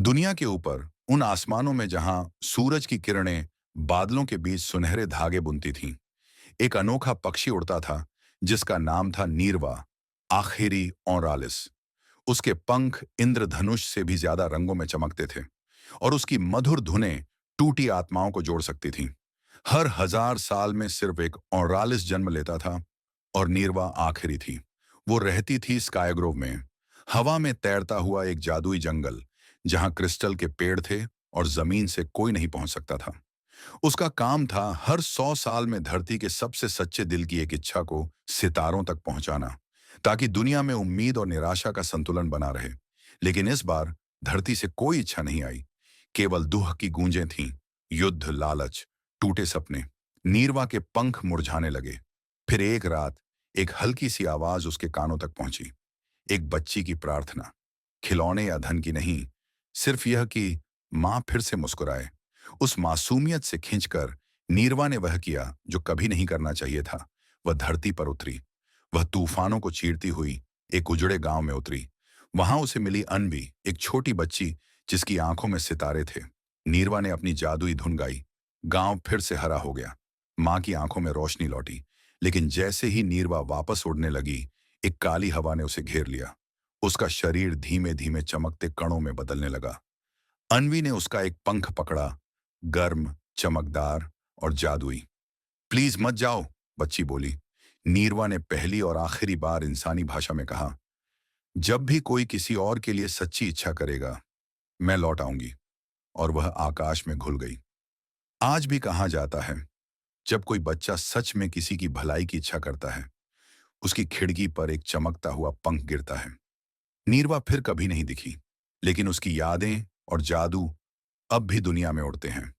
दुनिया के ऊपर उन आसमानों में जहां सूरज की किरणें बादलों के बीच सुनहरे धागे बुनती थीं, एक अनोखा पक्षी उड़ता था जिसका नाम था नीरवा, आखिरी ओरालिस। उसके पंख इंद्रधनुष से भी ज्यादा रंगों में चमकते थे और उसकी मधुर धुनें टूटी आत्माओं को जोड़ सकती थीं। हर 1000 साल में सिर्फ एक ओरालिस जन्म लेता था और नीरवा आखिरी थी। वो रहती थी स्काईग्रोव में, हवा में तैरता हुआ एक जादुई जंगल जहां क्रिस्टल के पेड़ थे और जमीन से कोई नहीं पहुंच सकता था। उसका काम था हर 100 साल में धरती के सबसे सच्चे दिल की एक इच्छा को सितारों तक पहुंचाना, ताकि दुनिया में उम्मीद और निराशा का संतुलन बना रहे। लेकिन इस बार धरती से कोई इच्छा नहीं आई, केवल दुख की गूंजें थीं, युद्ध, लालच, टूटे सपने। नीरवा के पंख मुरझाने लगे। फिर एक रात एक हल्की सी आवाज उसके कानों तक पहुंची, एक बच्ची की प्रार्थना, खिलौने या धन की नहीं, सिर्फ यह कि मां फिर से मुस्कुराए। उस मासूमियत से खींचकर नीरवा ने वह किया जो कभी नहीं करना चाहिए था। वह धरती पर उतरी। वह तूफानों को चीरती हुई एक उजड़े गांव में उतरी। वहां उसे मिली अनवी, एक छोटी बच्ची जिसकी आंखों में सितारे थे। नीरवा ने अपनी जादुई धुन गाई। गांव फिर से हरा हो गया। मां की आंखों में रोशनी लौटी। लेकिन जैसे ही नीरवा वापस उड़ने लगी, एक काली हवा ने उसे घेर लिया। उसका शरीर धीमे धीमे चमकते कणों में बदलने लगा। अनवी ने उसका एक पंख पकड़ा, गर्म, चमकदार और जादुई। प्लीज मत जाओ, बच्ची बोली। नीरवा ने पहली और आखिरी बार इंसानी भाषा में कहा, जब भी कोई किसी और के लिए सच्ची इच्छा करेगा, मैं लौट आऊंगी। और वह आकाश में घुल गई। आज भी कहा जाता है, जब कोई बच्चा सच में किसी की भलाई की इच्छा करता है, उसकी खिड़की पर एक चमकता हुआ पंख गिरता है। नीरवा फिर कभी नहीं दिखी, लेकिन उसकी यादें और जादू अब भी दुनिया में उड़ते हैं।